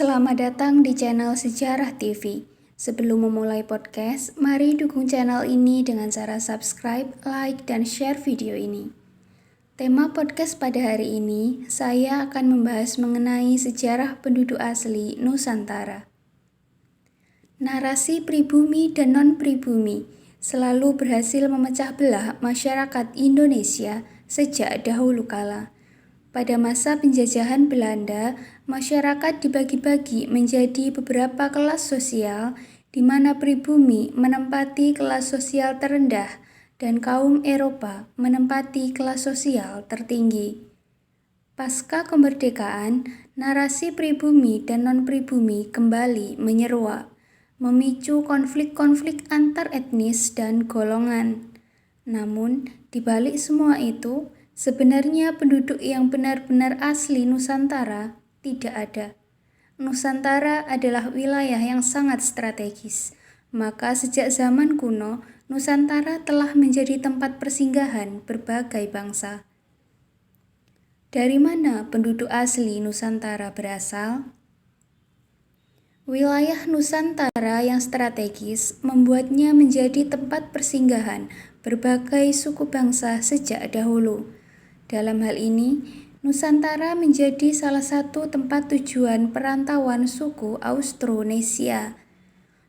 Selamat datang di channel Sejarah TV. Sebelum memulai podcast, mari dukung channel ini dengan cara subscribe, like, dan share video ini. Tema podcast pada hari ini, saya akan membahas mengenai sejarah penduduk asli Nusantara. Narasi pribumi dan non-pribumi selalu berhasil memecah belah masyarakat Indonesia sejak dahulu kala. Pada masa penjajahan Belanda, masyarakat dibagi-bagi menjadi beberapa kelas sosial, di mana pribumi menempati kelas sosial terendah dan kaum Eropa menempati kelas sosial tertinggi. Pasca kemerdekaan, narasi pribumi dan non-pribumi kembali menyeruak, memicu konflik-konflik antar etnis dan golongan. Namun, di balik semua itu, sebenarnya penduduk yang benar-benar asli Nusantara tidak ada. Nusantara adalah wilayah yang sangat strategis, maka sejak zaman kuno, Nusantara telah menjadi tempat persinggahan berbagai bangsa. Dari mana penduduk asli Nusantara berasal? Wilayah Nusantara yang strategis membuatnya menjadi tempat persinggahan berbagai suku bangsa sejak dahulu. Dalam hal ini, Nusantara menjadi salah satu tempat tujuan perantauan suku Austronesia.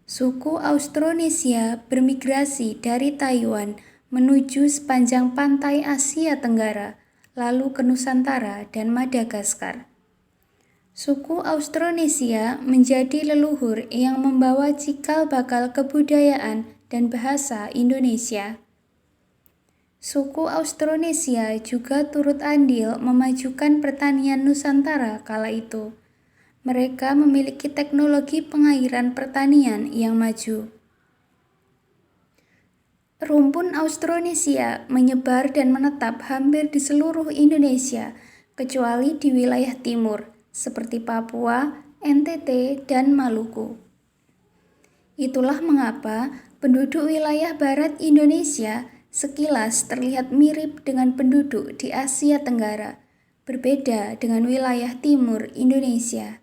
Suku Austronesia bermigrasi dari Taiwan menuju sepanjang pantai Asia Tenggara, lalu ke Nusantara dan Madagaskar. Suku Austronesia menjadi leluhur yang membawa cikal bakal kebudayaan dan bahasa Indonesia. Suku Austronesia juga turut andil memajukan pertanian Nusantara kala itu. Mereka memiliki teknologi pengairan pertanian yang maju. Rumpun Austronesia menyebar dan menetap hampir di seluruh Indonesia, kecuali di wilayah timur, seperti Papua, NTT, dan Maluku. Itulah mengapa penduduk wilayah barat Indonesia sekilas terlihat mirip dengan penduduk di Asia Tenggara, berbeda dengan wilayah timur Indonesia.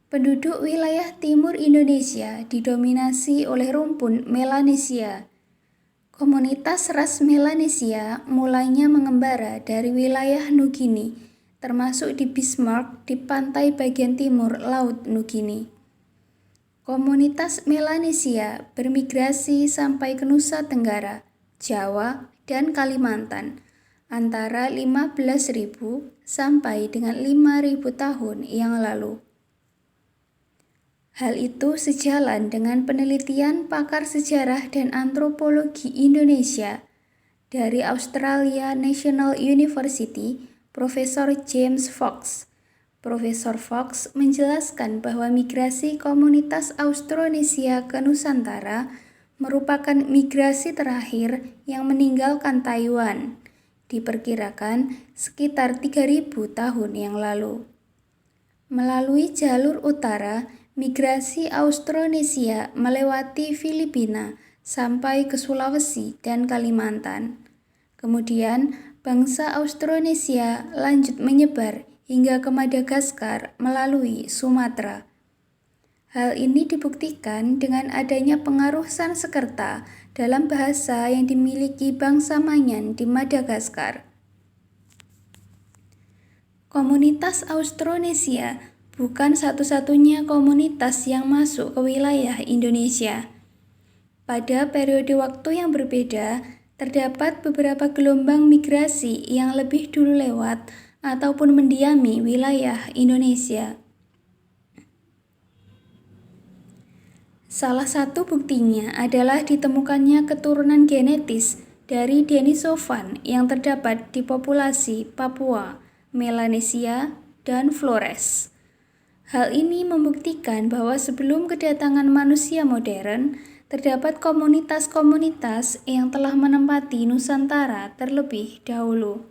Penduduk wilayah timur Indonesia didominasi oleh rumpun Melanesia. Komunitas ras Melanesia mulainya mengembara dari wilayah Nugini, termasuk di Bismarck di pantai bagian timur Laut Nugini. Komunitas Melanesia bermigrasi sampai ke Nusa Tenggara, Jawa, dan Kalimantan antara 15.000 sampai dengan 5.000 tahun yang lalu. Hal itu sejalan dengan penelitian pakar sejarah dan antropologi Indonesia dari Australia National University, Profesor James Fox. Profesor Fox menjelaskan bahwa migrasi komunitas Austronesia ke Nusantara merupakan migrasi terakhir yang meninggalkan Taiwan, diperkirakan sekitar 3.000 tahun yang lalu. Melalui jalur utara, migrasi Austronesia melewati Filipina sampai ke Sulawesi dan Kalimantan. Kemudian, bangsa Austronesia lanjut menyebar hingga ke Madagaskar melalui Sumatera. Hal ini dibuktikan dengan adanya pengaruh Sanskerta dalam bahasa yang dimiliki bangsa Maanyan di Madagaskar. Komunitas Austronesia bukan satu-satunya komunitas yang masuk ke wilayah Indonesia. Pada periode waktu yang berbeda, terdapat beberapa gelombang migrasi yang lebih dulu lewat ataupun mendiami wilayah Indonesia. Salah satu buktinya adalah ditemukannya keturunan genetis dari Denisovan yang terdapat di populasi Papua, Melanesia, dan Flores. Hal ini membuktikan bahwa sebelum kedatangan manusia modern, terdapat komunitas-komunitas yang telah menempati Nusantara terlebih dahulu.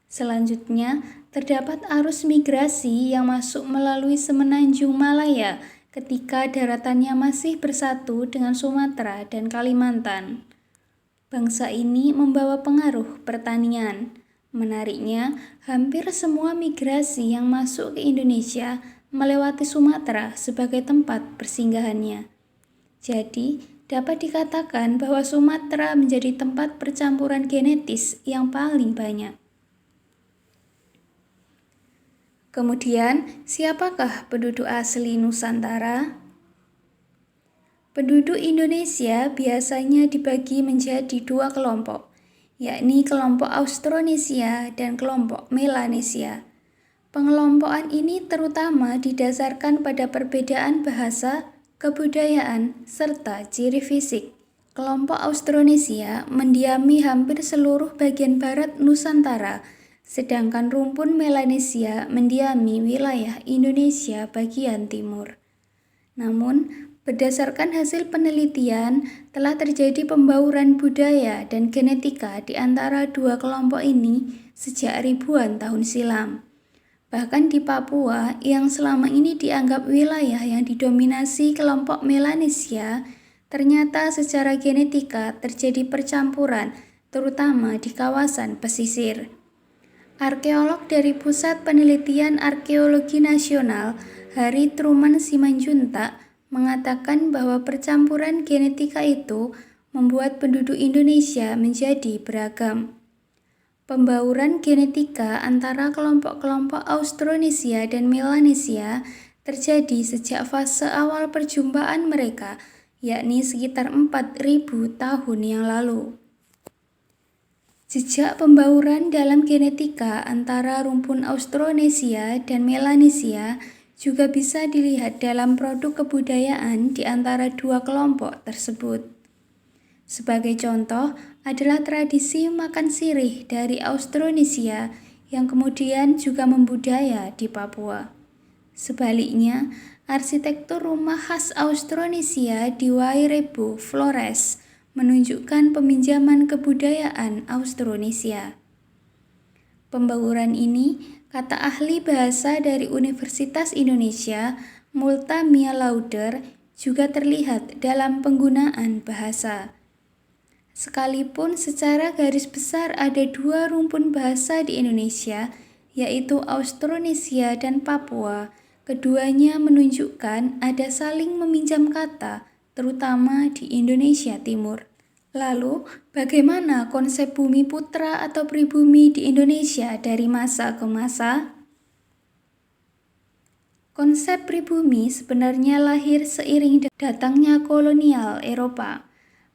Selanjutnya, terdapat arus migrasi yang masuk melalui Semenanjung Malaya ketika daratannya masih bersatu dengan Sumatera dan Kalimantan. Bangsa ini membawa pengaruh pertanian. Menariknya, hampir semua migrasi yang masuk ke Indonesia melewati Sumatera sebagai tempat persinggahannya. Jadi, dapat dikatakan bahwa Sumatera menjadi tempat percampuran genetis yang paling banyak. Kemudian, siapakah penduduk asli Nusantara? Penduduk Indonesia biasanya dibagi menjadi dua kelompok, yakni kelompok Austronesia dan kelompok Melanesia. Pengelompokan ini terutama didasarkan pada perbedaan bahasa, kebudayaan, serta ciri fisik. Kelompok Austronesia mendiami hampir seluruh bagian barat Nusantara, sedangkan rumpun Melanesia mendiami wilayah Indonesia bagian timur. Namun, berdasarkan hasil penelitian, telah terjadi pembauran budaya dan genetika di antara dua kelompok ini sejak ribuan tahun silam. Bahkan di Papua, yang selama ini dianggap wilayah yang didominasi kelompok Melanesia, ternyata secara genetika terjadi percampuran, terutama di kawasan pesisir. Arkeolog dari Pusat Penelitian Arkeologi Nasional, Hari Truman Simanjuntak, mengatakan bahwa percampuran genetika itu membuat penduduk Indonesia menjadi beragam. Pembauran genetika antara kelompok-kelompok Austronesia dan Melanesia terjadi sejak fase awal perjumpaan mereka, yakni sekitar 4.000 tahun yang lalu. Jejak pembauran dalam genetika antara rumpun Austronesia dan Melanesia juga bisa dilihat dalam produk kebudayaan di antara dua kelompok tersebut. Sebagai contoh adalah tradisi makan sirih dari Austronesia yang kemudian juga membudaya di Papua. Sebaliknya, arsitektur rumah khas Austronesia di Wairebo, Flores menunjukkan peminjaman kebudayaan Austronesia. Pembauran ini, kata ahli bahasa dari Universitas Indonesia, Multa Mia Lauder, juga terlihat dalam penggunaan bahasa. Sekalipun secara garis besar ada dua rumpun bahasa di Indonesia, yaitu Austronesia dan Papua, keduanya menunjukkan ada saling meminjam kata, terutama di Indonesia Timur. Lalu, bagaimana konsep bumi putra atau pribumi di Indonesia dari masa ke masa? Konsep pribumi sebenarnya lahir seiring datangnya kolonial Eropa.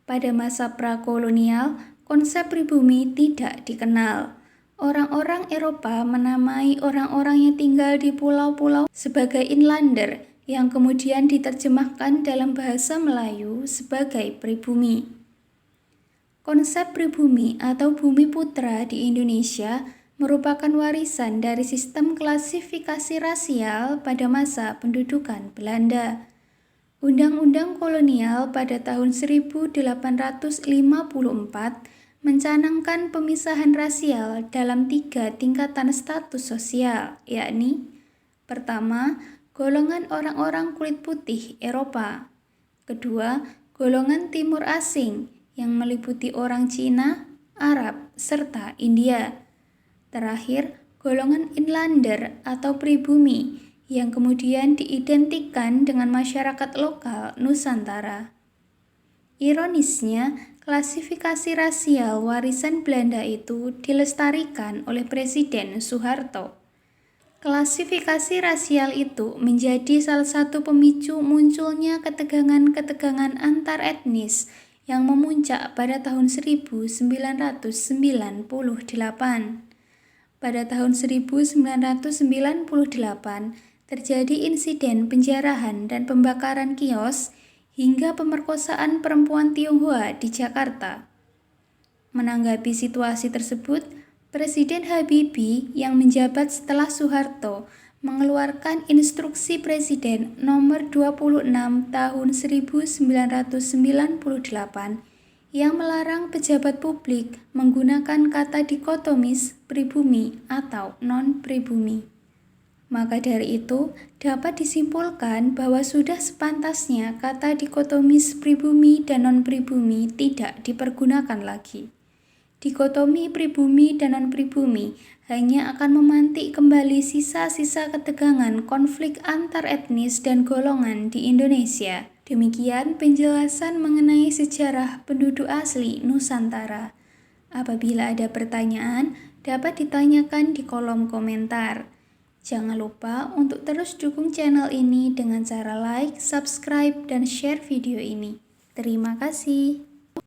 Pada masa prakolonial, konsep pribumi tidak dikenal. Orang-orang Eropa menamai orang-orang yang tinggal di pulau-pulau sebagai inlander, yang kemudian diterjemahkan dalam bahasa Melayu sebagai pribumi. Konsep pribumi atau bumi putra di Indonesia merupakan warisan dari sistem klasifikasi rasial pada masa pendudukan Belanda. Undang-undang kolonial pada tahun 1854 mencanangkan pemisahan rasial dalam 3 tingkatan status sosial, yakni pertama, golongan orang-orang kulit putih Eropa. Kedua, golongan timur asing yang meliputi orang Cina, Arab, serta India. Terakhir, golongan inlander atau pribumi yang kemudian diidentikan dengan masyarakat lokal Nusantara. Ironisnya, klasifikasi rasial warisan Belanda itu dilestarikan oleh Presiden Soeharto. Klasifikasi rasial itu menjadi salah satu pemicu munculnya ketegangan-ketegangan antar etnis yang memuncak pada tahun 1998. Pada tahun 1998, terjadi insiden penjarahan dan pembakaran kios hingga pemerkosaan perempuan Tionghoa di Jakarta. Menanggapi situasi tersebut, Presiden Habibie yang menjabat setelah Soeharto mengeluarkan Instruksi Presiden Nomor 26 Tahun 1998 yang melarang pejabat publik menggunakan kata dikotomis pribumi atau non-pribumi. Maka dari itu, dapat disimpulkan bahwa sudah sepantasnya kata dikotomis pribumi dan non-pribumi tidak dipergunakan lagi. Dikotomi pribumi dan non-pribumi hanya akan memantik kembali sisa-sisa ketegangan konflik antar etnis dan golongan di Indonesia. Demikian penjelasan mengenai sejarah penduduk asli Nusantara. Apabila ada pertanyaan, dapat ditanyakan di kolom komentar. Jangan lupa untuk terus dukung channel ini dengan cara like, subscribe, dan share video ini. Terima kasih.